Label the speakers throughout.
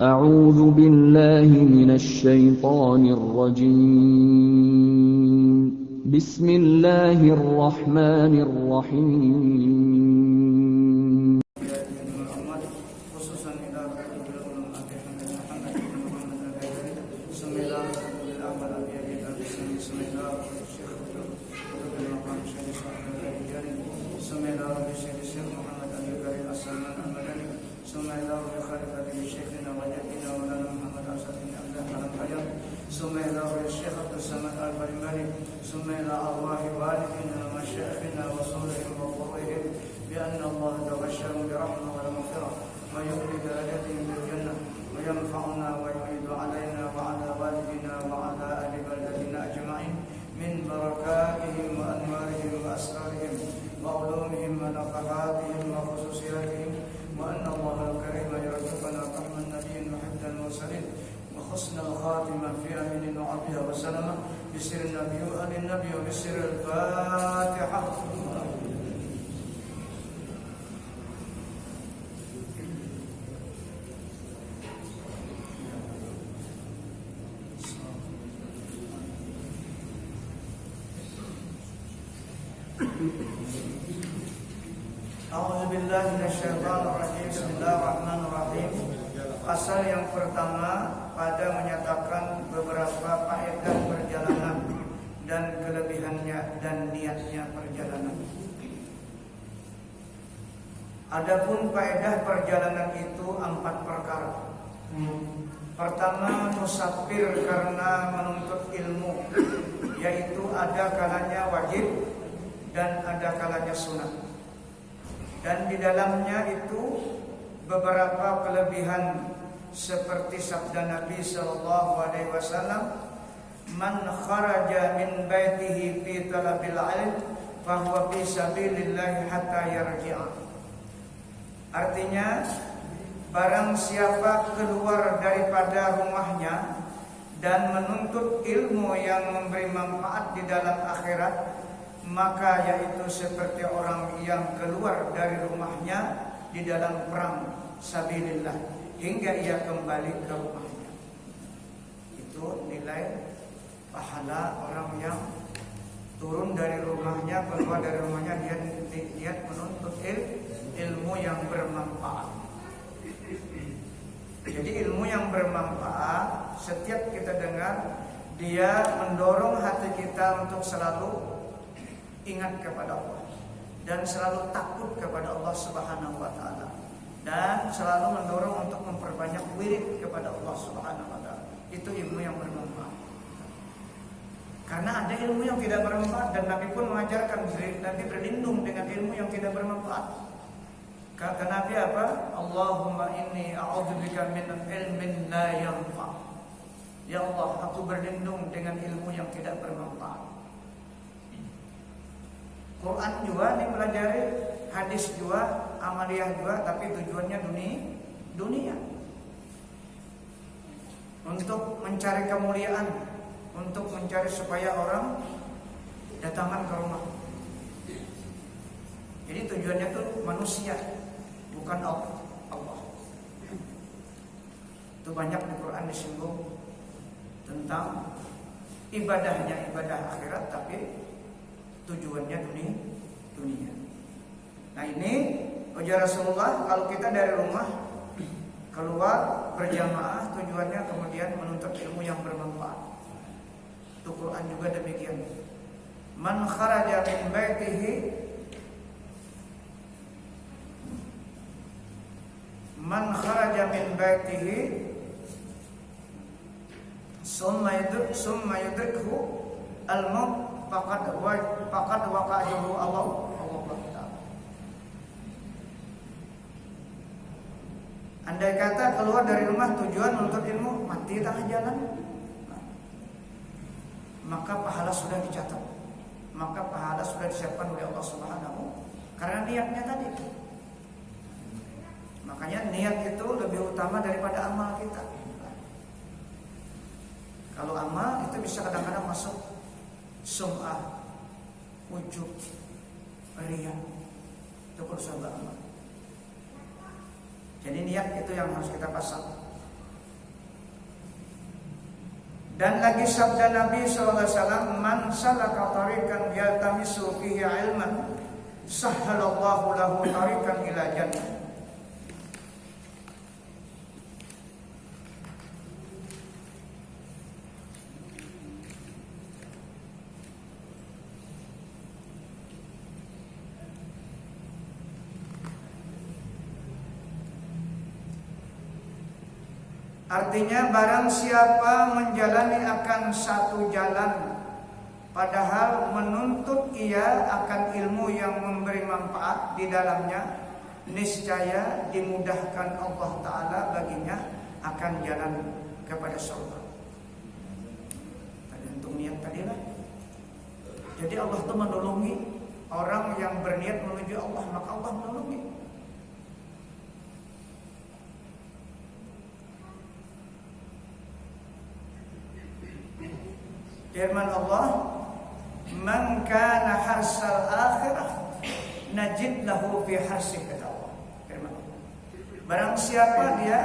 Speaker 1: أعوذ بالله من الشيطان الرجيم بسم الله الرحمن الرحيم
Speaker 2: ثم إلى أرواح والدنا ومشايخنا وصولهم وفروعهم بأن الله تبشروا برحمة ومغفرة ويؤتي درجتهم بالجنة وينفعنا ويعيد علينا وعلى والدنا وعلى أهل بلدتنا أجمعين من بركاتهم وأنوارهم وأسرارهم وعلومهم ونفحاتهم وخصوصياتهم وأن الله الكريم يرزقنا فهم النبي وحفظ المرسلين وحسن الخاتمة في أمين وعافية وسلامة بسر النبي وآل النبي وبسر الفاتحة. A'udzubillahi minasyaitonirrajim. Bismillahirrahmanirrahim. Pasal yang pertama pada menyatakan beberapa faedah perjalanan dan kelebihannya dan niatnya perjalanan. Adapun faedah perjalanan itu 4 perkara. Pertama, musafir karena menuntut ilmu, yaitu ada kalanya wajib dan ada kalanya sunat. Dan di dalamnya itu beberapa kelebihan seperti sabda Nabi sallallahu alaihi wasallam, "Man kharaja min baitihi fi talabil ilm fa huwa fi sabilillah hatta yarji'a." Artinya, barang siapa keluar daripada rumahnya dan menuntut ilmu yang memberi manfaat di dalam akhirat, maka yaitu seperti orang yang keluar dari rumahnya di dalam perang sabilillah hingga ia kembali ke rumahnya. Itu nilai pahala orang yang turun dari rumahnya, keluar dari rumahnya, dia menuntut ilmu yang bermanfaat. Jadi ilmu yang bermanfaat, setiap kita dengar, dia mendorong hati kita untuk selalu ingat kepada Allah dan selalu takut kepada Allah Subhanahu wa taala, dan selalu mendorong untuk memperbanyak wirid kepada Allah Subhanahu wa taala. Itu ilmu yang bermanfaat. Karena ada ilmu yang tidak bermanfaat, dan Nabi pun mengajarkan Nabi berlindung dengan ilmu yang tidak bermanfaat. Kata Nabi apa? Allahumma inni a'udzubika min ilmin la yanfa'. Ya Allah, aku berlindung dengan ilmu yang tidak bermanfaat. Quran juga dipelajari, hadis juga, amaliyah juga, tapi tujuannya dunia. Untuk mencari kemuliaan, untuk mencari supaya orang datangan ke rumah. Jadi tujuannya itu manusia, bukan Allah. Itu banyak di Quran disinggung tentang ibadahnya, ibadah akhirat, tapi tujuannya dunia. Nah ini ujar Rasulullah, kalau kita dari rumah keluar berjamaah, tujuannya kemudian menuntut ilmu yang bermanfaat. Itu Quran juga demikian. Man kharaja min baitihi summa yudrikhu al-maut faqad waqa'ahu Allah Ta'ala. Andai kata keluar dari rumah tujuan menuntut ilmu, mati tengah jalan, maka pahala sudah dicatat, maka pahala sudah disiapkan oleh Allah Subhanahu, karena niatnya tadi. Makanya niat itu lebih utama daripada amal kita. Kalau amal itu bisa kadang-kadang masuk sum'ah, ujub, riya, itu perusahaan amal. Jadi niat itu yang harus kita pasang. Dan lagi sabda Nabi SAW, man salaka tariqan yaltamisu fihi ilman sahhalallahu lahu tariqan ila jannah. Artinya barang siapa menjalani akan satu jalan, padahal menuntut ia akan ilmu yang memberi manfaat di dalamnya, niscaya dimudahkan Allah Ta'ala baginya akan jalan kepada surga. Tergantung niat tadi lah. Jadi Allah itu menolongi orang yang berniat menuju Allah, maka Allah menolongi. Firman Allah, man kana harsal akhirah najid lahu fi harsih, kata Allah. Firman Allah, barang siapa dia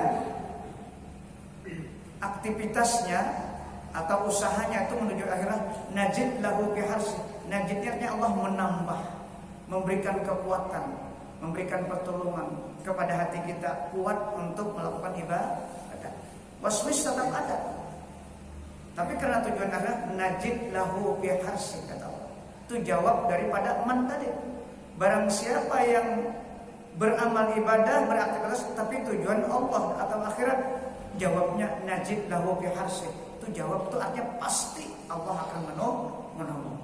Speaker 2: aktivitasnya atau usahanya itu menuju akhirat, najid lahu fi harsih. Najidnya Allah menambah, memberikan kekuatan, memberikan pertolongan kepada hati kita, kuat untuk melakukan ibadah. Waswis tetap ada, tapi karena tujuan akhirat, najid lahu fi harsih, kata Allah. Itu jawab daripada man tadi. Barang siapa yang beramal ibadah, beraktivitas tapi tujuan Allah atau akhirat, jawabnya najid lahu fi harsih. Itu jawab itu artinya pasti Allah akan menolong.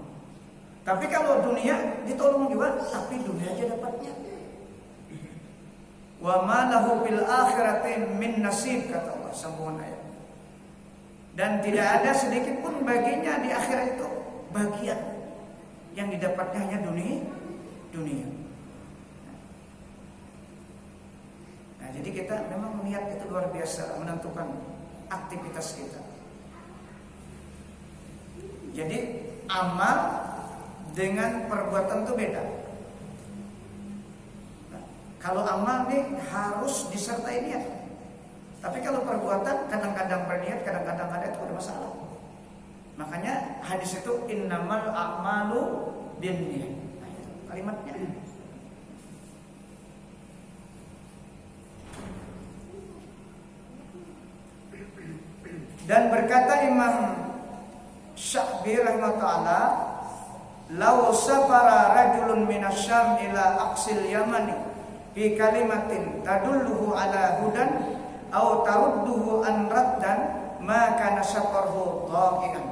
Speaker 2: Tapi kalau dunia ditolong juga, tapi dunia aja dapatnya. Wa ma lahu fil akhirati min nasib, kata Allah sambungan ayat. Dan tidak ada sedikit pun baginya di akhirat itu bagian, yang didapatnya hanya dunia. Nah, jadi kita memang niat itu luar biasa menentukan aktivitas kita. Jadi amal dengan perbuatan itu beda. Nah, kalau amal nih harus disertai niat. Tapi kalau perbuatan kadang-kadang berniat, kadang-kadang ada, itu ada masalah. Makanya hadis itu innamal a'malu binniyat. Nah, itu kalimatnya. Dan berkata Imam Sya'bi rahimahullah, law safara rajulun minasyam ila aqsil yamani bi kalimatin tadulluhu ala hudan au tarudduhu an raddan ma kana safarhu dhaqian.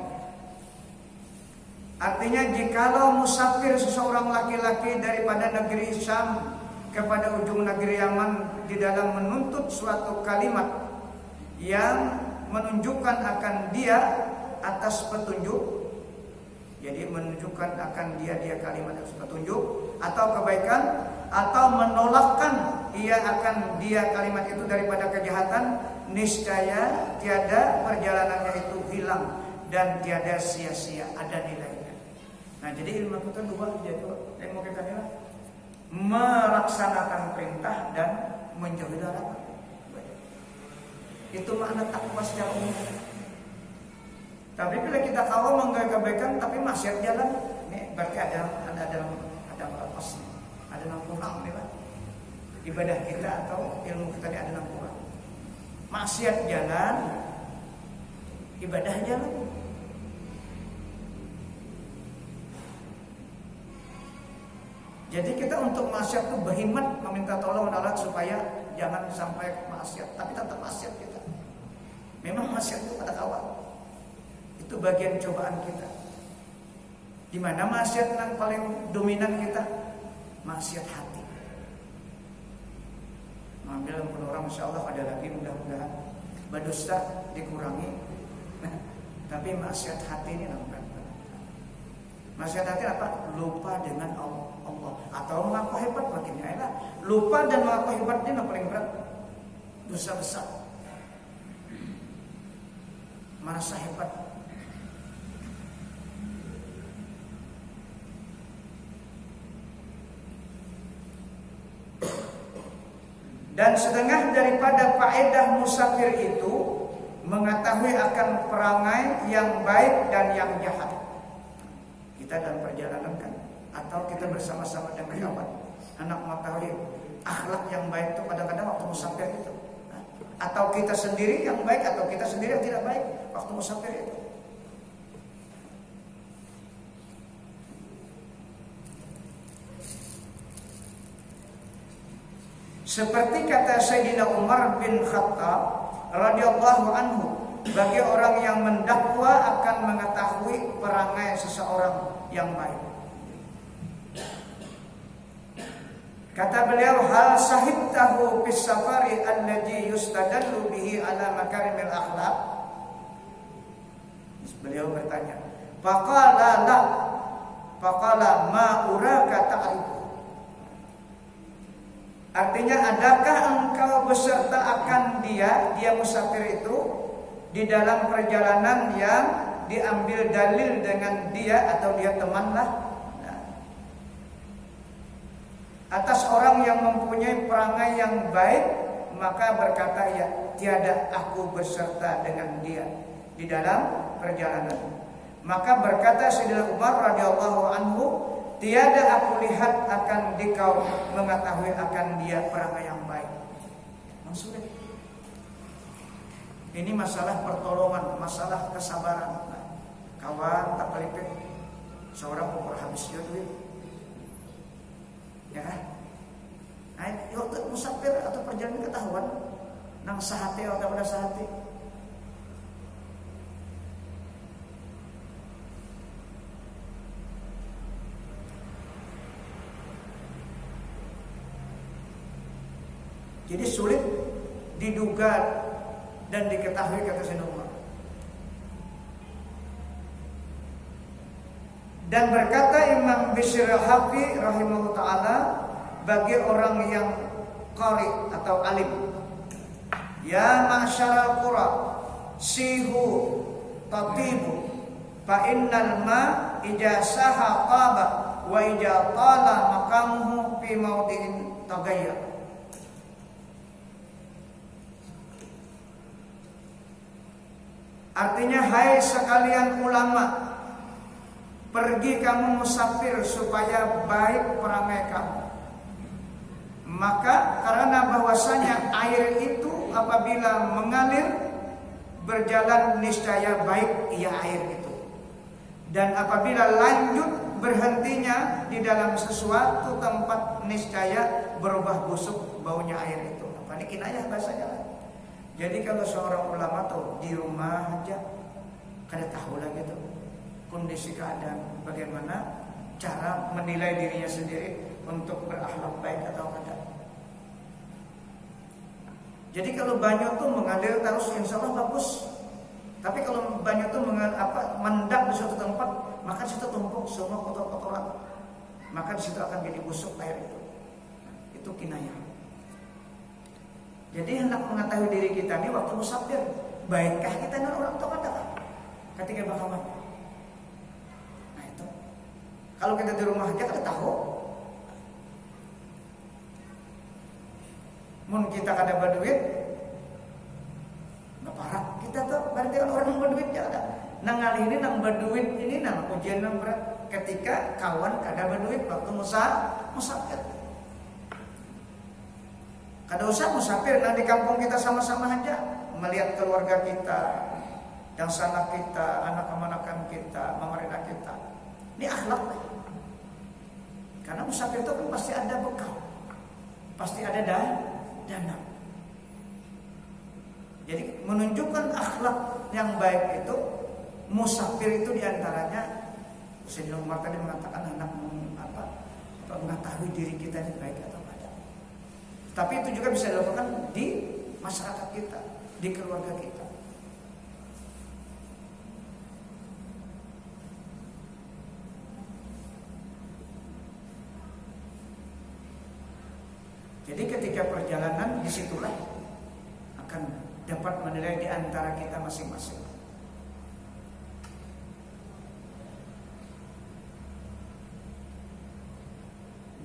Speaker 2: Artinya jikalau musafir seseorang laki-laki daripada negeri Syam kepada ujung negeri Yaman di dalam menuntut suatu kalimat yang menunjukkan akan dia atas petunjuk, jadi menunjukkan akan dia kalimat atas petunjuk atau kebaikan, atau menolakkan ia akan dia kalimat itu daripada kejahatan, niscaya tiada perjalanannya itu hilang dan tiada sia-sia, ada nilainya. Nah, jadi ilmu kita dua, yaitu ilmu kita adalah melaksanakan perintah dan menjauhi larangan. Itu makna takwa secara umum. Tapi bila kita kawal menggapai kebaikan tapi maksiat jalan, ini berarti ada lepas, ada yang kurang nih lah. Ibadah kita atau ilmu kita ini ada yang kurang. Maksiat jalan, ibadah jalan. Jadi kita untuk maksiat itu berhimmat meminta tolong Allah supaya jangan sampai maksiat, tapi tetap maksiat kita. Memang maksiat itu pada awal. Itu bagian cobaan kita. Di mana maksiat yang paling dominan kita? Maksiat hati. Mengambil pun orang, insya Allah ada lagi mudah-mudahan berdosa dikurangi. Tapi maksiat hati ini nampak. Maksiat hati apa? Lupa dengan Allah. Atau mengaku hebat baginya. Lupa dan mengaku hebat ini yang paling berat. Dosa besar. Merasa hebat. Dan setengah daripada faedah musafir itu mengetahui akan perangai yang baik dan yang jahat. Kita dalam perjalanan kan, atau kita bersama-sama dengan kawan, anak mengetahui akhlak yang baik itu kadang-kadang waktu musafir itu, atau kita sendiri yang baik atau kita sendiri yang tidak baik waktu musafir itu. Seperti kata Sayyidina Umar bin Khattab radhiyallahu anhu, bagi orang yang mendakwa akan mengetahui perangai seseorang yang baik. Kata beliau, hal sahibtahu fis safari alladhi yustadallu bihi ala makarimil akhlaq. Beliau bertanya, faqala la, faqala ma uraka ta'rif. Artinya, adakah engkau beserta akan dia musafir itu di dalam perjalanan yang diambil dalil dengan dia atau dia temanlah. Nah, atas orang yang mempunyai perangai yang baik, maka berkata ya, tiada aku beserta dengan dia di dalam perjalanan. Maka berkata Sayyidina Umar radhiyallahu anhu, tiada aku lihat akan dikau mengetahui akan dia perangai yang baik. Maksudnya ini masalah pertolongan, masalah kesabaran. Nah, kawan tak pelipit, seorang ukur habis dia duit, ya. Nah, yuk musafir atau perjalanan ketahuan, nang sahati atau pada sahati. Jadi sulit diduga dan diketahui, kata Sayyidina Umar. Dan berkata Imam Bishr al-Hafi rahimahullah ta'ala, bagi orang yang qari atau alim, ya ma'syara qura sihu tatibu fa innal ma ijasaha qaba wa ijatala maqamuhu fi maudin tagayyar. Artinya, hai sekalian ulama, pergi kamu musafir supaya baik perangai kamu. Maka karena bahwasanya air itu apabila mengalir berjalan niscaya baik ia air itu. Dan apabila lanjut berhentinya di dalam sesuatu tempat niscaya berubah busuk baunya air itu. Apa ini kinayah bahasanya? Jadi kalau seorang ulama tuh di rumah aja kada tahu lagi tuh kondisi keadaan, bagaimana cara menilai dirinya sendiri untuk berakhlak baik atau tidak. Jadi kalau banyu tuh mengalir terus insya Allah bagus. Tapi kalau banyu tuh mendap di suatu tempat, maka di situ tumpuk semua kotor-kotoran, maka di situ akan jadi busuk air itu. Itu kinayah. Jadi hendak mengetahui diri kita ini waktu musafir, baikkah kita dengan orang tua kita ketika berkawan. Nah itu, kalau kita di rumah aja kita tahu. Mun kita kada berduit, nggak parah. Kita tuh berarti orang yang berduit ya ada. Nang kali ini nang berduit ini nang ujian yang berat ketika kawan kada berduit waktu musafir. Kada usah musafir, nah di kampung kita sama-sama aja melihat keluarga kita, dan sanak kita, anak-anakan kita, memerintah kita. Ini akhlak. Karena musafir itu kan pasti ada bekal, pasti ada dana. Jadi menunjukkan akhlak yang baik itu, musafir itu diantaranya. Sayyidina Umar tadi mengatakan hendak mengetahui diri kita ini baik atau tidak. Tapi itu juga bisa dilakukan di masyarakat kita, di keluarga kita. Jadi ketika perjalanan, disitulah akan dapat menilai di antara kita masing-masing.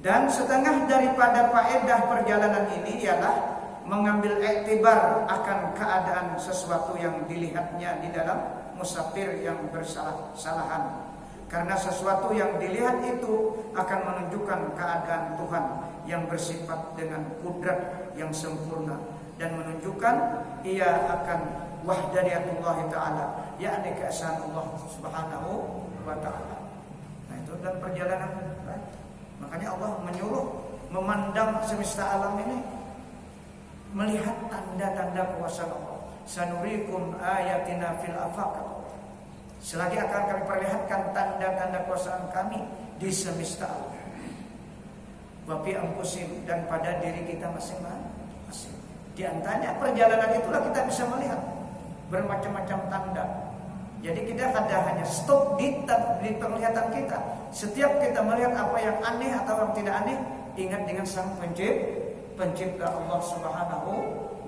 Speaker 2: Dan setengah daripada faedah perjalanan ini ialah mengambil iktibar akan keadaan sesuatu yang dilihatnya di dalam musafir yang bersalah-salahan. Karena sesuatu yang dilihat itu akan menunjukkan keadaan Tuhan yang bersifat dengan kudrat yang sempurna dan menunjukkan ia akan wahdaniyatullah ta'ala, yakni keesaan Allah subhanahu wa ta'ala. Nah itu dalam perjalanan, makanya Allah menyuruh memandang semesta alam ini, melihat tanda-tanda kuasa Allah. Sanurikum ayatina fil afaq. Selagi akan kami perlihatkan tanda-tanda kuasaan kami di semesta alam. Wa fi anfusihim, dan pada diri kita masing-masing. Di antaranya perjalanan itulah kita bisa melihat bermacam-macam tanda. Jadi kita tidak hanya stop di penglihatan kita. Setiap kita melihat apa yang aneh atau yang tidak aneh, ingat dengan sang pencipta Allah Subhanahu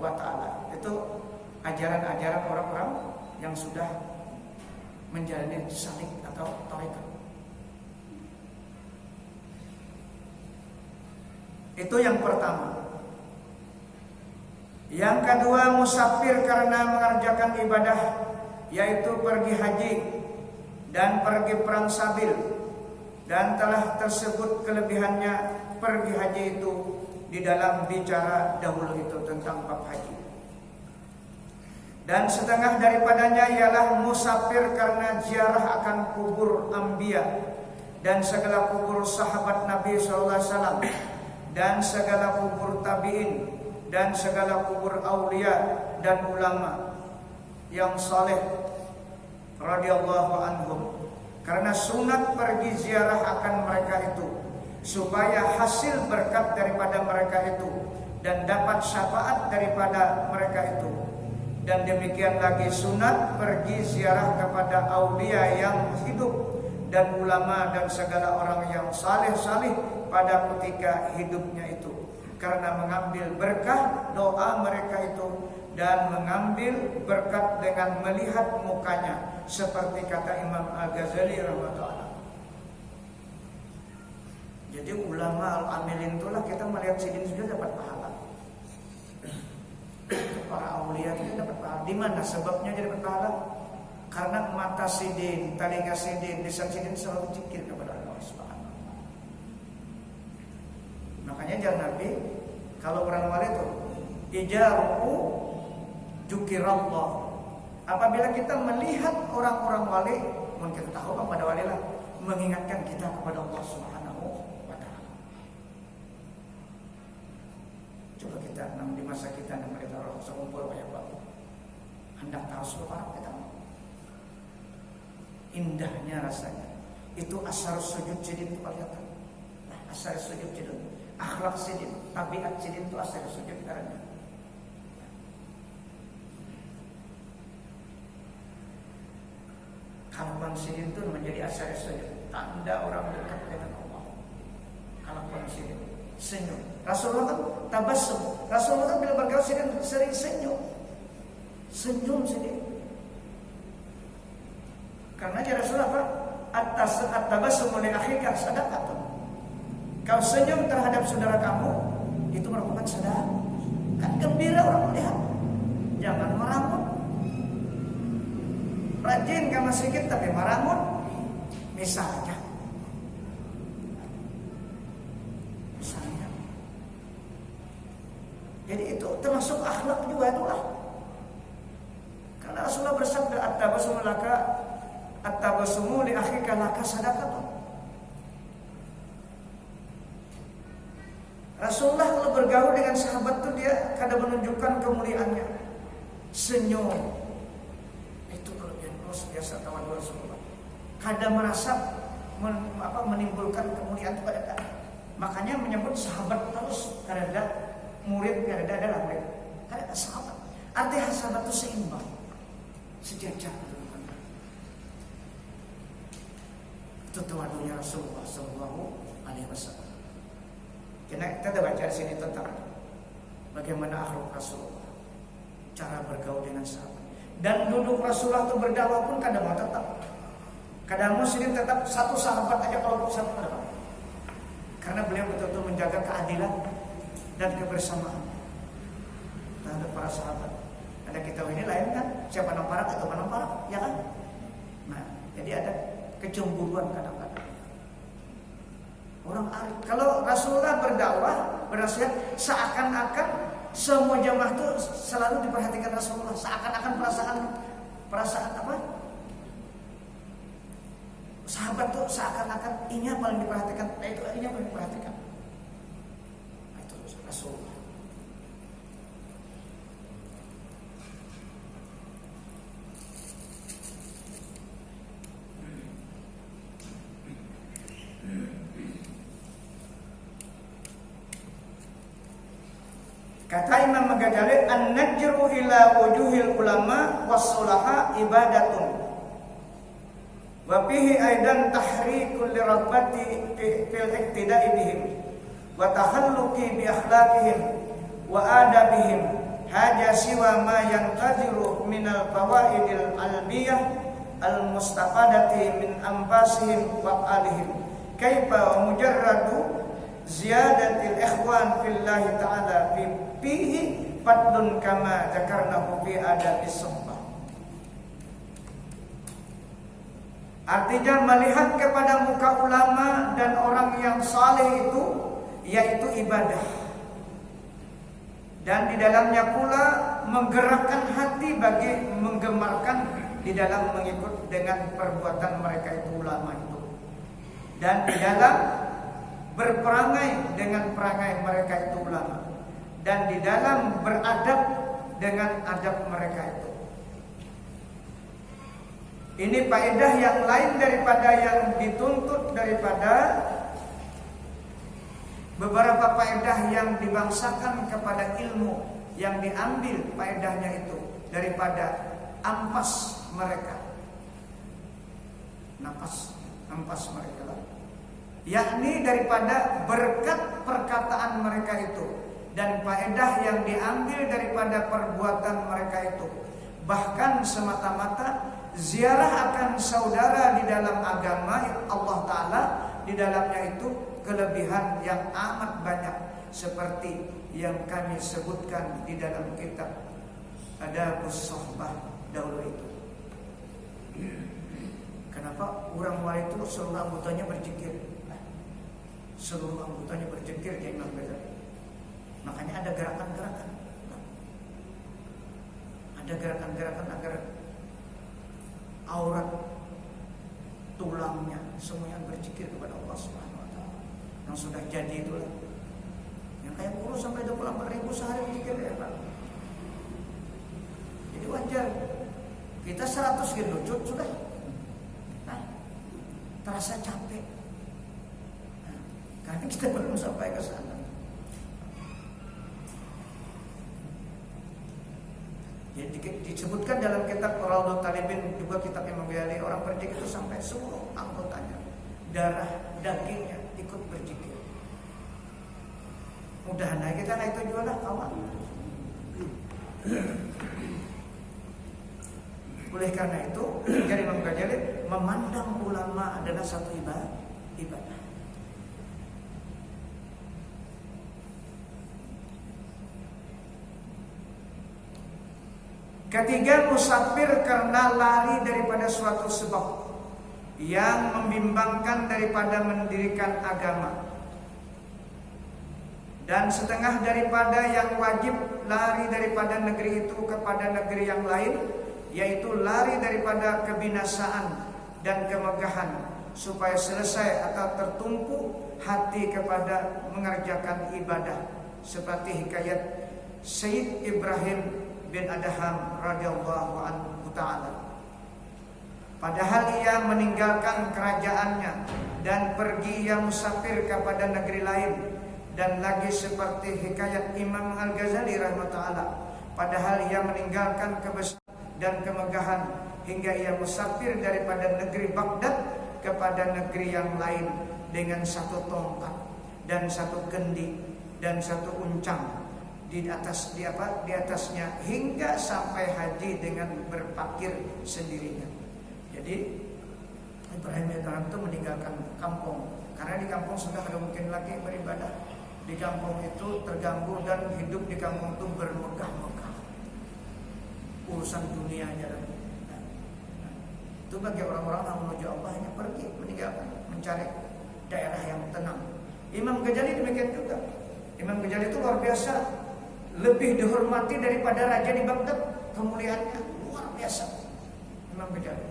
Speaker 2: wa ta'ala. Itu ajaran-ajaran orang-orang yang sudah menjalani salik atau tarekat. Itu yang pertama. Yang kedua, musafir karena mengerjakan ibadah, yaitu pergi haji dan pergi perang sabil. Dan telah tersebut kelebihannya pergi haji itu di dalam bicara dahulu itu tentang bab haji. Dan setengah daripadanya ialah musafir karena ziarah akan kubur anbiya dan segala kubur sahabat Nabi SAW, dan segala kubur tabi'in, dan segala kubur aulia dan ulama yang saleh radhiyallahu anhum. Karena sunat pergi ziarah akan mereka itu, supaya hasil berkat daripada mereka itu dan dapat syafaat daripada mereka itu. Dan demikian lagi sunat pergi ziarah kepada aulia yang hidup dan ulama dan segala orang yang saleh-saleh pada ketika hidupnya itu, karena mengambil berkah doa mereka itu dan mengambil berkat dengan melihat mukanya, seperti kata Imam Al-Ghazali rahimahullah. Jadi ulama al-amilin itulah kita melihat sidin sudah dapat pahala. Para aulia itu dapat pahala. Di mana sebabnya dia dapat pahala? Karena mata sidin, telinga sidin, lisan sidin selalu zikir kepada Allah Subhanahu. Makanya jalan Nabi, kalau orang wali itu ijaru dzikirallah. Apabila kita melihat orang-orang wali, mungkin kita tahu pada wali lah, mengingatkan kita kepada Allah Subhanahu wa ta'ala. Coba kita di masa kita melihat orang sekumpul banyak banget, hendak tahu seluruh kita, indahnya rasanya. Itu asar sujud sidin itu kelihatan. Asar sujud sidin, akhlak sidin, tabiat sidin itu asar sujud karena. Kalapan sidin itu menjadi asar sujud, tanda orang dekat dengan Allah. Kalapan sidin, senyum. Rasulullah kan tabassum. Rasulullah kan bila bergaul sidin sering senyum. Senyum sidin. Karena dia Rasulullah apa? At-tabassum li akhika sadaqatun. Kau senyum terhadap saudara kamu, itu merupakan sedekah. Kan gembira orang melihat. Jangan meramun. Rajin kamu sedikit tapi meramun. Misalnya. Jadi itu termasuk akhlak juga itulah. Karena Rasulullah bersabda at-tabassumu laka at-tabassumu li akhika laka sadaqatun. Rasulullah kalau bergaul dengan sahabat itu dia kadang menunjukkan kemuliaannya. Senyum. Itu kelebihan luar biasa tawadhu Rasulullah. Kadang merasa menimbulkan kemuliaan kepada kita. Makanya menyebut sahabat terus karena murid karena adalah murid. Karena sahabat. Artinya sahabat itu seimbang, sejajar. Itu tawadhunya Rasulullah Sallallahu Alaihi Wasallam. Kita sudah baca di sini tentang bagaimana akhlak Rasulullah, cara bergaul dengan sahabat. Dan duduk Rasulullah itu berdakwah pun kadang mau tetap. Kadang muslim tetap satu sahabat aja kalau satu sahabat. Karena beliau betul-betul menjaga keadilan dan kebersamaan terhadap para sahabat. Ada kitab ini lain siapa namparak atau namparak, ya kan? Nah, jadi ada kecemburuan kadang-kadang. Orang arif. Kalau Rasulullah berdakwah, bernasihat, seakan-akan semua jamaah itu selalu diperhatikan Rasulullah, seakan-akan perasaan apa? Sahabat tuh seakan-akan ini yang paling diperhatikan, itu ini yang paling diperhatikan. Nah, itu Rasulullah. Kata Imam Ghazali, an-najru ila wujuhil ulama was-sulaha ibadatun. Wa fihi aidan tahrikul lirabbati fil iktida'i bihim wa tahalluqi bi akhlaqihim wa adabihim haja siwa ma yantaziru minal fawaidil albiyah al-mustafadati min anfasihim wa alihim kaifa mujarradu ziyadatil ikhwan fillahi ta'ala fihi fadlun kama dzakarnahu fi adabis suhbah. Artinya melihat kepada muka ulama dan orang yang saleh itu yaitu ibadah. Dan di dalamnya pula menggerakkan hati bagi menggemarkan di dalam mengikut dengan perbuatan mereka itu ulama itu. Dan di dalam berperangai dengan perangai mereka itu ulama, dan di dalam beradab dengan adab mereka itu. Ini faedah yang lain daripada yang dituntut daripada beberapa faedah yang dibangsakan kepada ilmu yang diambil faedahnya itu daripada ampas mereka, ampas mereka lah. Yakni daripada berkat perkataan mereka itu dan faedah yang diambil daripada perbuatan mereka itu. Bahkan semata-mata ziarah akan saudara di dalam agama Allah Ta'ala, di dalamnya itu kelebihan yang amat banyak seperti yang kami sebutkan di dalam kitab Adabus Suhbah dahulu itu. Kenapa orang wali itu seluruh anggotanya berzikir? Seluruh anggotanya berzikir dia Imam Ghazali. Makanya ada gerakan-gerakan. Ada gerakan-gerakan agar aurat tulangnya semuanya berzikir kepada Allah Subhanahu wa taala. Yang sudah jadi itulah. Yang kayak kurus sampai 24.000 sehari berzikir ya, Pak. Jadi wajar. Kita 100 gendut sudah. Nah, terasa capek. Karena kita belum sampai ke sana. Jadi disebutkan dalam kitab Raudhatul Talibin, juga kitab Imam Ghazali, orang berzikir itu sampai seluruh anggotanya, darah dagingnya ikut berzikir. Mudah-mudahan kita itu juga lah kawan. Oleh karena itu, dari Imam Ghazali memandang ulama adalah satu ibadah. Ketiga, musafir karena lari daripada suatu sebab yang membimbangkan daripada mendirikan agama. Dan setengah daripada yang wajib lari daripada negeri itu kepada negeri yang lain, yaitu lari daripada kebinasaan dan kemegahan, supaya selesai atau tertumpu hati kepada mengerjakan ibadah, seperti hikayat Sayyid Ibrahim bin Adham radhiyallahu anhu ta'ala. Padahal ia meninggalkan kerajaannya dan pergi ia musafir kepada negeri lain. Dan lagi seperti hikayat Imam Al-Ghazali rahimahullah, padahal ia meninggalkan kebesaran dan kemegahan hingga ia musafir daripada negeri Baghdad kepada negeri yang lain dengan satu tongkat dan satu kendi dan satu uncang di atasnya hingga sampai haji dengan berpakir sendirinya. Jadi Ibrahim itu meninggalkan kampung karena di kampung sudah tidak mungkin lagi beribadah. Di kampung itu terganggu dan hidup di kampung itu bermegah-megah. urusan dunia aja. Itu bagi orang-orang yang menuju Allah hanya pergi meninggalkan, mencari daerah yang tenang. Imam Ghazali demikian juga. Imam Ghazali itu luar biasa, lebih dihormati daripada raja di Baghdad, kemuliaannya luar biasa. Imam Ghazali.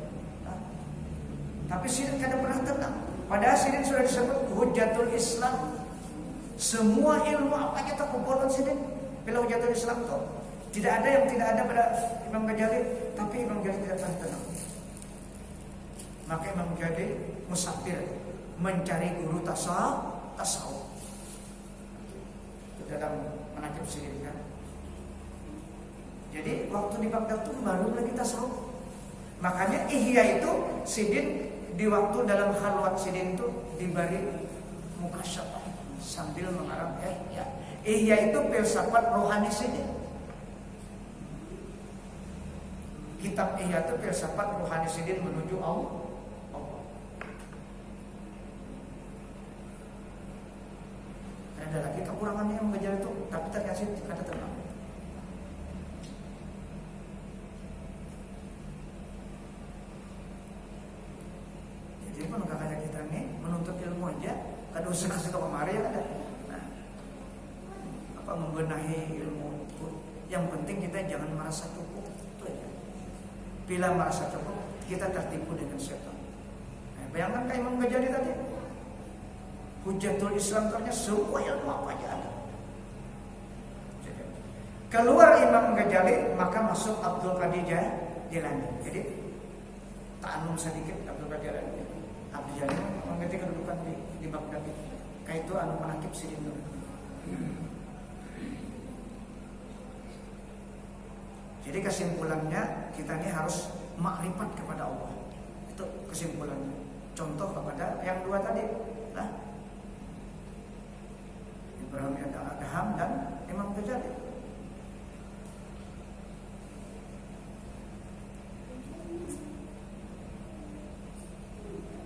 Speaker 2: Tapi Sirin kadang pernah tenang. Padahal Sirin sudah disebut Hujjatul Islam. Semua ilmu apa aja terkumpulkan Sirin. Bila Hujjatul Islam itu tidak ada yang tidak ada pada Imam Ghazali. Tapi Imam Ghazali tidak pernah tenang. Maka Imam Ghazali musafir, mencari guru tasawuf. Itu dalam Manaqib Sirin kan. Jadi waktu di Baghdad itu baru lagi tasawuf. Makanya Ihya itu Sidin di waktu dalam khalwat Sidin itu diberi mukasyafah sambil mengarang Ihya. Ihya itu filsafat rohani Sidin. Kitab Ihya itu filsafat rohani Sidin menuju Allah. Ada lagi kekurangannya yang mengejar itu, tapi terkasih kata tenang. Jadi pun kakaknya kita nih menuntut ilmu aja, kada usah kasih tau kemari ya ada. Nah, apa membenahi ilmu itu, yang penting kita jangan merasa cukup, itu aja. Bila merasa cukup, kita tertipu dengan setan. Nah, bayangkan kayak Imam Ghazali tadi, Hujjatul Islam ternyata semua ilmu apa aja ada. Keluar Imam Ghazali, maka masuk Abdul Qadir Jilani. Jadi ta'anum sedikit Abdul Qadir Jilani. Abdul Jalil mengerti kedudukan di Baghdad itu. Kayak itu anu Manaqib Sirin. Jadi kesimpulannya kita ini harus makrifat kepada Allah. Itu kesimpulannya. Contoh kepada yang dua tadi. Nah, Ibrahim Adham dan Imam Ghazali.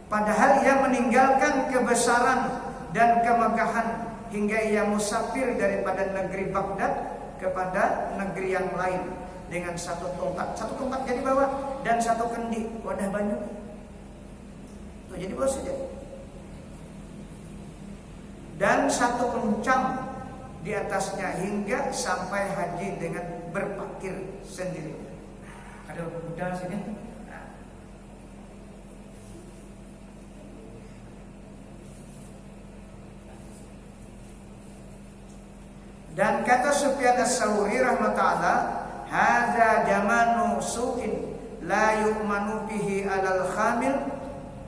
Speaker 2: Padahal ia meninggalkan kebesaran dan kemegahan hingga ia musafir daripada negeri Baghdad kepada negeri yang lain dengan satu tongkat jadi bawa dan satu kendi wadah banyu. Tuh jadi bawa saja. Dan satu kencang di atasnya hingga sampai haji dengan berpakir sendiri. Ada budal sini. Dan kata Sufyan Ats-Tsauri rahmatullah, hadza zamanu su'in la yu'manu bihi 'alal khamil,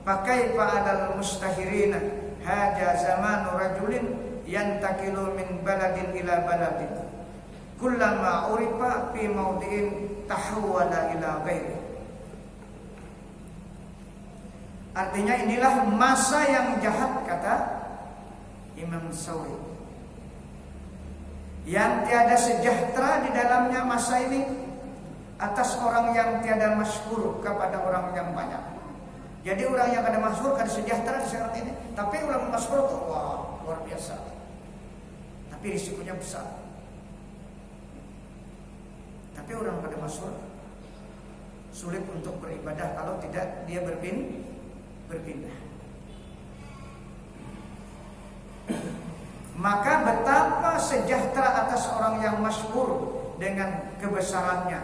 Speaker 2: fa kaifa 'alal mustahirina hadza zamanu rajulin yantakilu min baladin ila baladin kullama urifa fi mawdi'in tahawwala ila ghairi. Artinya inilah masa yang jahat, kata Imam Tsauri, yang tiada sejahtera di dalamnya masa ini atas orang yang tiada masyhur kepada orang yang banyak. Jadi orang yang kada masyhur kada sejahtera di saat ini, tapi orang masyhur itu wah luar biasa. Tapi risikonya besar. Tapi orang kada masyhur sulit untuk beribadah kalau tidak dia berpindah. Maka betapa sejahtera atas orang yang masyhur dengan kebesarannya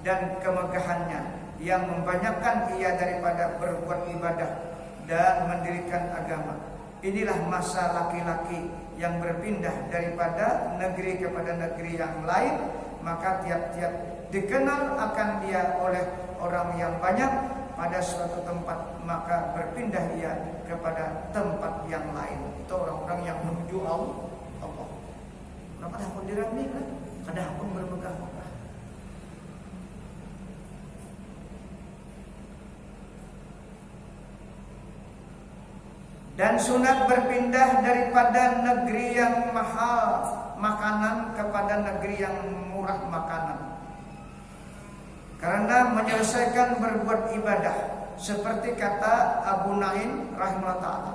Speaker 2: dan kemegahannya yang membanyakkan ia daripada berbuat ibadah dan mendirikan agama. Inilah masa laki-laki yang berpindah daripada negeri kepada negeri yang lain, maka tiap-tiap dikenal akan dia oleh orang yang banyak pada suatu tempat, maka berpindah ia kepada tempat yang lain. Itu orang-orang yang menuju Allah. Orang kada pun dirami kan, kada pun bermegah-megah. Dan sunat berpindah daripada negeri yang mahal makanan kepada negeri yang murah makanan, karena menyelesaikan berbuat ibadah, seperti kata Abu Naim rahimahullah ta'ala,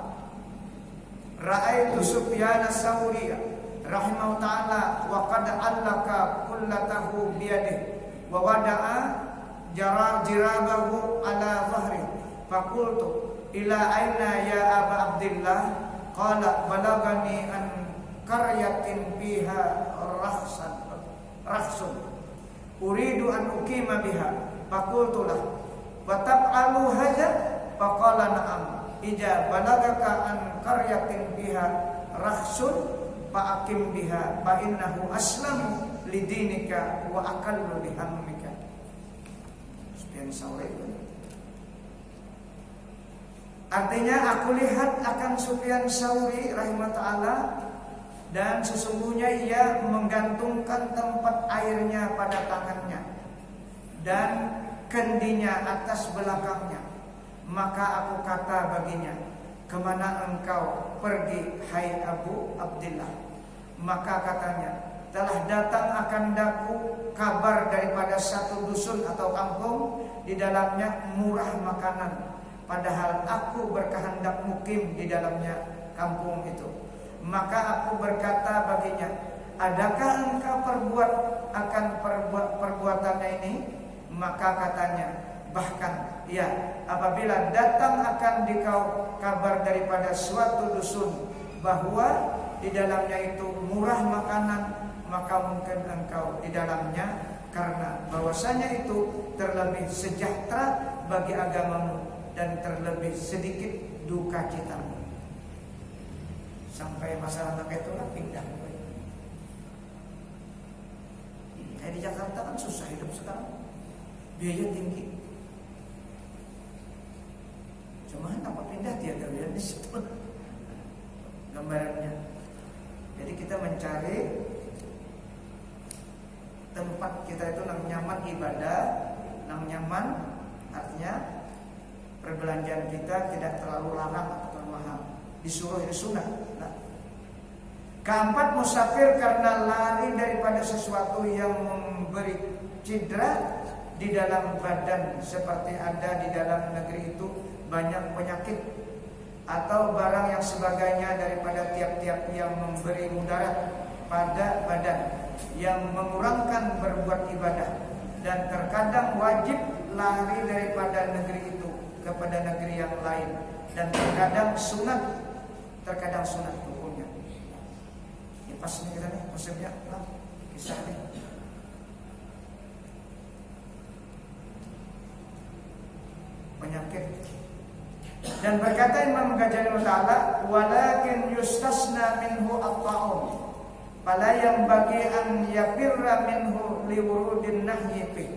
Speaker 2: ra'aitu Sufyan Ats-Tsauri rahimahullah ta'ala wa qad allaka kullatahu biyadihi wa wada'a jirabahu ala dhahri. Faqultu ila aina ya Aba Abdillah? Qala balagani an qaryatin fiha rakhsun uridu an uqima biha. Faqultu lah wa taf'alu hadza? Faqala na'am. Ija balagaka an qaryatin biha rakhsun fa'akim biha fa innahu aslamu lidinika wa aqallu lihammika. Sufyan Tsauri. Artinya aku lihat akan Sufyan Tsauri rahimahullah ta'ala, dan sesungguhnya ia menggantungkan tempat airnya pada tangannya dan kendinya atas belakangnya. Maka aku kata baginya, kemana engkau pergi hai Abu Abdillah? Maka katanya, telah datang akan daku kabar daripada satu dusun atau kampung, di dalamnya murah makanan, padahal aku berkehendak mukim di dalamnya kampung itu. Maka aku berkata baginya, adakah engkau perbuat akan perbuatannya ini? Maka katanya, bahkan ya, apabila datang akan dikau kabar daripada suatu dusun bahwa di dalamnya itu murah makanan, maka mungkin engkau di dalamnya, karena bahwasanya itu terlebih sejahtera bagi agamamu dan terlebih sedikit duka citamu. Sampai masalah itu lah pindah. Kayak di Jakarta kan susah hidup sekarang, biaya tinggi. Cuman apa pindah tiada biaya di situ gambarannya. Jadi kita mencari tempat kita itu yang nyaman ibadah, yang nyaman artinya perbelanjaan kita tidak terlalu larang atau terlalu mahal, disuruh itu sunnah. Nah. Keempat, musafir karena lari daripada sesuatu yang memberi cedera di dalam badan, seperti ada di dalam negeri itu banyak penyakit atau barang yang sebagainya daripada tiap-tiap yang memberi mudarat pada badan, yang mengurangkan berbuat ibadah, dan terkadang wajib lari daripada negeri itu kepada negeri yang lain, dan terkadang sunat hukumnya. Ini pas nih kita nih konsepnya lah, kisah nih. Penyakit. Dan berkata Imam Ghazali Ta'ala, walakin yustasna minhu at-ta'um, fala yang bagi an yafirra minhu liwurudin nahyi fi.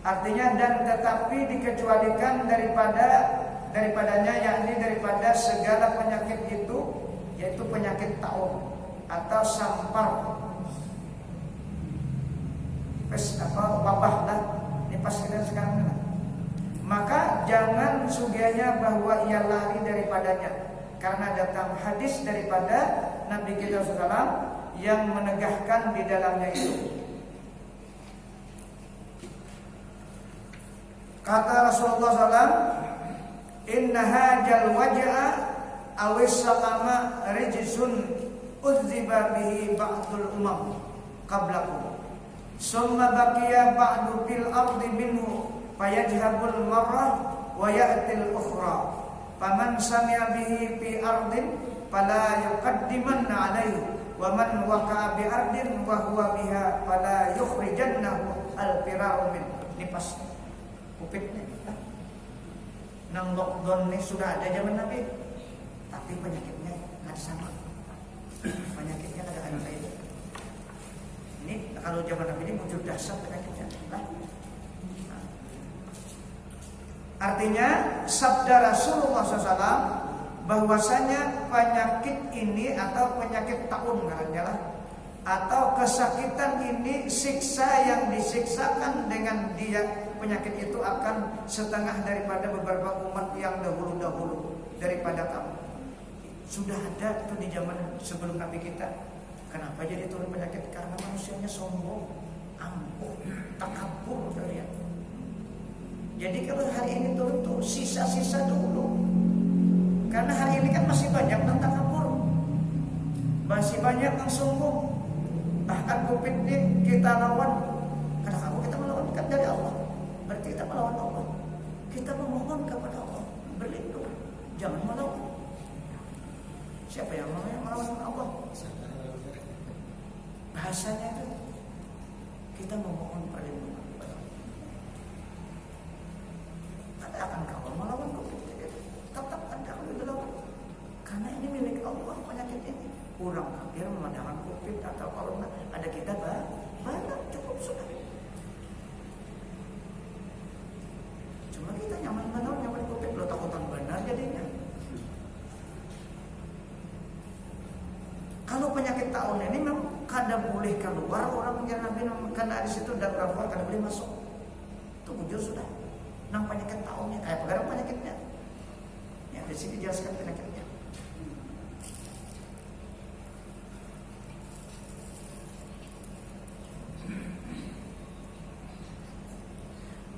Speaker 2: Artinya, dan tetapi dikecualikan daripadanya, yakni daripada segala penyakit itu, yaitu penyakit ta'um atau sampar, wabah lah. Ini pas kita sekarang kan. Maka jangan sugihnya bahwa ia lari daripadanya, karena datang hadis daripada Nabi kita SAW yang menegahkan di dalamnya itu. Kata Rasulullah SAW, inna hajal waj'a awis saqama rijsun uzziba bihi ba'dul umam qablakum summa baqiya ba'du fil ardi minhu fayajhabul marrah wa ya'til ukhra faman sami'a bihi fi ardin fala yuqaddimanna alaihi wa man waqa'a bi ardin wa huwa biha fala yukhrijannahu al-firaru min. Ini pas Covid nih. Nang lockdown nih sudah ada zaman Nabi, tapi penyakitnya nggak sama. Penyakitnya ada lain. Ini kalau zaman Nabi ini muncul dasar penyakitnya. Artinya sabda Rasulullah SAW bahwasanya penyakit ini atau penyakit taun katanya lah, atau kesakitan ini siksa yang disiksakan dengan dia, penyakit itu akan setengah daripada beberapa umat yang dahulu-dahulu daripada kamu. Sudah ada itu di zaman sebelum Nabi kita. Kenapa jadi turun penyakit? Karena manusianya sombong, angkuh, takabur kalian. Jadi kalau hari ini turun tuh sisa-sisa dulu. Karena hari ini kan masih banyak yang takabur, masih banyak yang sombong. Bahkan Covid ini kita lawan, kan kita melawan Allah. Kita memohon kepada Allah, berlindung, jangan melawan. Siapa yang melawan Allah? Bahasanya itu kita memohon perlindungan kepada Allah. Anda akan kawan melawan COVID itu. Tetap Anda akan dilawan. Karena ini milik Allah penyakit ini. Orang kafir memandangkan COVID atau corona ada kita banyak cukup sudah. Cuma kita nyaman COVID lo takutan benar jadinya. Kalau penyakit tahun ini memang kada boleh keluar orang yang Nabi karena di situ dan keluar kada boleh masuk. Itu muncul sudah. Nang penyakit tahunnya kayak pegarang penyakitnya. Ya di sini dijelaskan penyakitnya.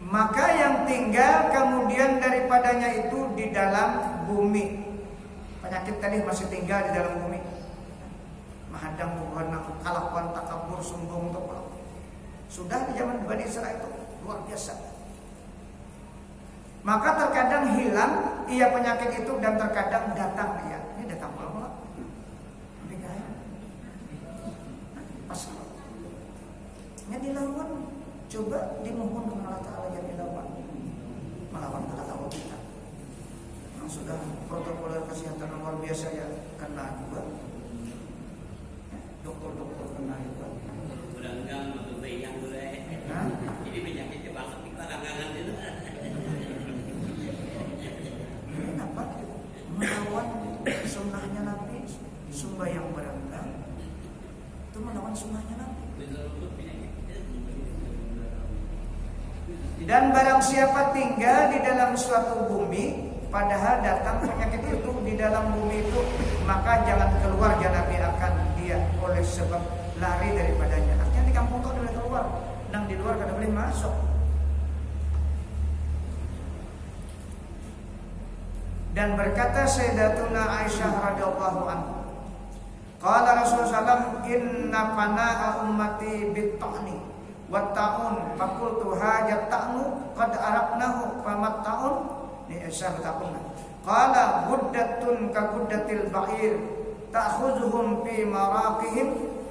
Speaker 2: Maka yang tinggal kemudian daripadanya itu di dalam bumi. Penyakit tadi masih tinggal di dalam bumi. Mahadang buhana kalakuan takabur sombong untuk Allah. Sudah di zaman Bani Israil itu luar biasa. Maka terkadang hilang ia penyakit itu dan terkadang datang dia. Ini datang pola-pola. Ini gaya. Pas. Yang dilawan coba dimohon kepada Allah Ta'ala yang dilawan. Melawan kata Allah kita. Yang sudah protokol kesehatan luar biasa ya kena juga. Dokter-dokter kena juga.
Speaker 3: Udang-udang betul yang dulu Ini penyakitnya banget kita langgangan itu.
Speaker 2: Kenapa? Melawan sunnahnya Nabi, sembahyang berangkat. Itu melawan sunnahnya Nabi. Dan barang siapa tinggal di dalam suatu bumi, padahal datang penyakit itu di dalam bumi itu, maka jangan keluar, jangan Nabi akan dia oleh sebab lari daripadanya. Artinya di kampung kau boleh keluar, nang di luar kada boleh masuk. Dan berkata Sayyidatuna Aisyah radhiyallahu anha, qala Rasulullah SAW, inna pana'a ummati bit-ta'ni wa ta'un faqultu hajat ta'nu qad arabnahu famat ta'un. Ini Aisyah bertakuna. Qala guddatun ka guddatil ba'ir ta'khudhuhum fi maraqihim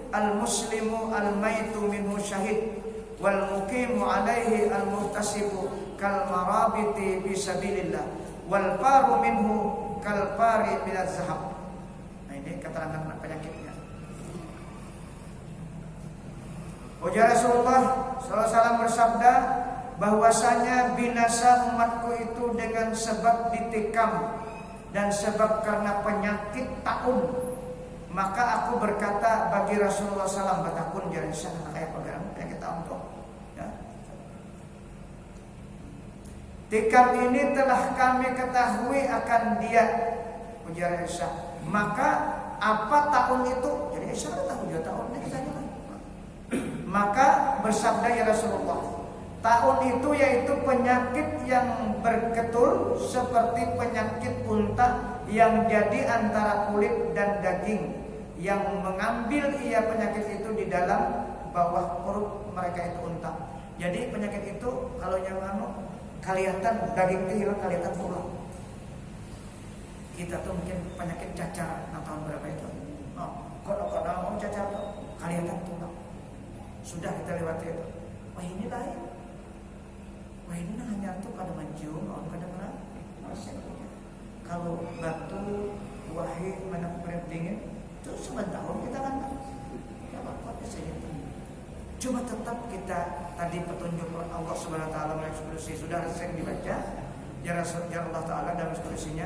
Speaker 2: al-muslimu al-maitu minhu syahid wal muqimu alaihi al-muhtasibu kal marabiti fi sabilillah wal faru minhu kal fari minaz zahab. Nah ini keterangan penyakitnya. Ujar Rasulullah SAW bersabda bahwasanya binasa umatku itu dengan sebab ditikam dan sebab karena penyakit taun. Maka aku berkata bagi Rasulullah SAW, batakun jadi sana kayak pegang penyakit taun tuh. Ya. Tikam ini telah kami ketahui akan dia, ujar Aisyah. Maka apa tahun itu? Jadi Aisyah tahu dia tahunnya kisahnya. Maka bersabda ya Rasulullah, tahun itu yaitu penyakit yang berketul seperti penyakit unta yang jadi antara kulit dan daging, yang mengambil ia penyakit itu di dalam bawah perut mereka itu unta. Jadi penyakit itu kalau yang kelihatan daging itu hilang, kelihatan tulang. Kita tuh mungkin penyakit cacar, tahun berapa itu? Kalau cacar tuh kelihatan tulang. Sudah kita lewati itu. Wah ini lain. Wah ini hanya tuh pada mencium, pada mana? Kalau batu, wahid, mana kulit dingin, itu sebentar kita kan ya apa saja. Cuma tetap kita tadi petunjuk Allah Subhanahu Wa Taala melalui solusi sudah sering dibaca. Ya Allah Taala dalam solusinya,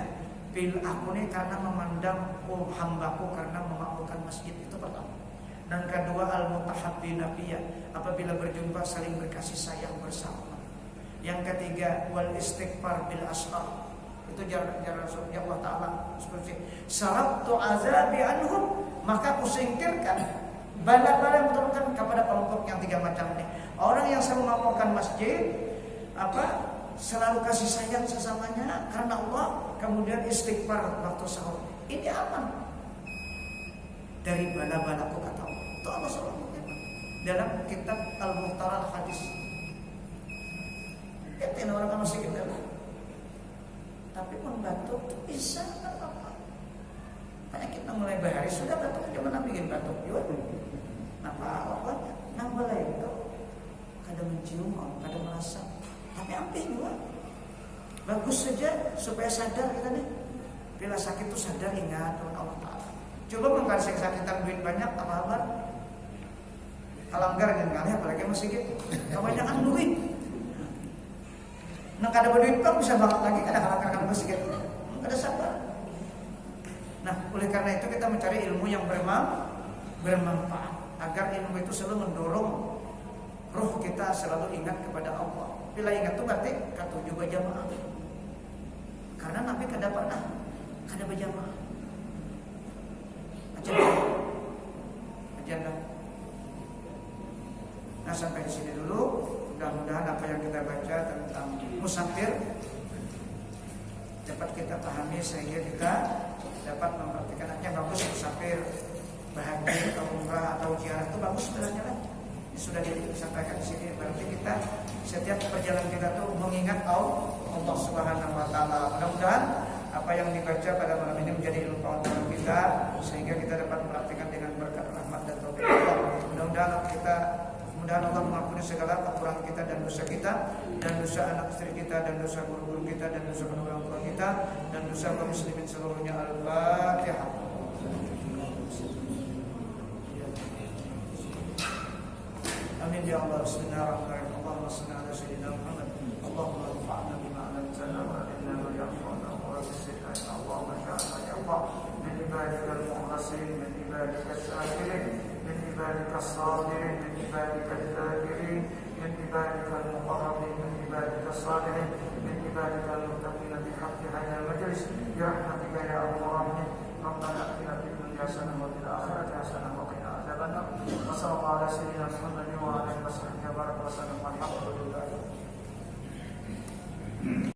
Speaker 2: pilih aku nih karena memandang hambaku karena memakmurkan masjid, itu pertama. Dan kedua al-mutahabbina fiyya, apabila berjumpa saling berkasih sayang bersama. Yang ketiga wal istighfar bil ashar. Itu jarak Rasul ya Allah Taala seperti sarabtu azabi anhum, maka aku singkirkan bala-bala yang berturunkan kepada kelompok yang tiga macam ini. Orang yang selalu memampukan masjid, selalu kasih sayang sesamanya karena Allah, kemudian istighfar waktu sahur. Ini aman dari bala-balaku kata Allah. Itu Allah SWT dalam kitab Al-Muhtar Al-Hadis. Itu yang orang kan masih kita. Tapi pun batuk bisa nggak apa-apa. Penyakit mulai bahari sudah batuk aja mana bikin batuk juga. Apa? Nambah itu kadang mencium, kadang merasa. Tapi ampih juga. Bagus saja supaya sadar kita nih. Bila sakit itu sadar ingat Allah Ta'ala. Coba mengkali sakitan duit banyak apa kabar? Kalanggar dengan kali apalagi masih gitu. Kebanyakan duit. Nah kada berduit pun bisa banget lagi kada kalanggar kan masih gitu. Kada sabar. Nah oleh karena itu kita mencari ilmu yang bermanfaat agar ilmu itu selalu mendorong roh kita selalu ingat kepada Allah. Bila ingat itu berarti katujuh berjamaah. Karena Nabi kada pernah kada berjamaah. Aja. Nah sampai di sini dulu. Mudah-mudahan apa yang kita baca tentang musafir dapat kita pahami sehingga kita dapat memperhatikan. Artinya bagus musafir bahagia atau umrah atau ziarah itu bagus sebenarnya kan. Ini sudah disampaikan di sini. Berarti kita setiap perjalanan kita tuh mengingat Allah Subhanahu Wa Taala. Mudah-mudahan apa yang dibaca pada malam ini menjadi ilmu pengetahuan kita sehingga kita dapat mempraktikkan dengan berkat rahmat dan taufik Allah. Mudah-mudahan Allah mengampuni segala kekurangan kita dan dosa kita, dan dosa anak istri kita, dan dosa guru-guru kita, dan dosa orang tua kita, dan dosa kaum muslimin seluruhnya. Al-Fatihah. Amin ya Allah. Bismillahirrahmanirrahim. Allahumma shalli ala sayyidina Muhammad. Allahumma anfa'na bima 'allamtana wa 'allimna ma yanfa'una wa zidna ilma. Allahumma ja'alna ya Allah min ibadikal mukhlasin, min ibadikal syakirin, من عبادك الصابرين، من عبادك الذاكرين، من عبادك المقربين، من عبادك الصالحين، من عبادك المتقين بحق هذا المجلس برحمتك يا ارحم الراحمين. ربنا اتنا في الدنيا حسنه وفي الاخره حسنه وقنا عذاب النار. وصلى الله على سيدنا محمد وعلى اله وصحبه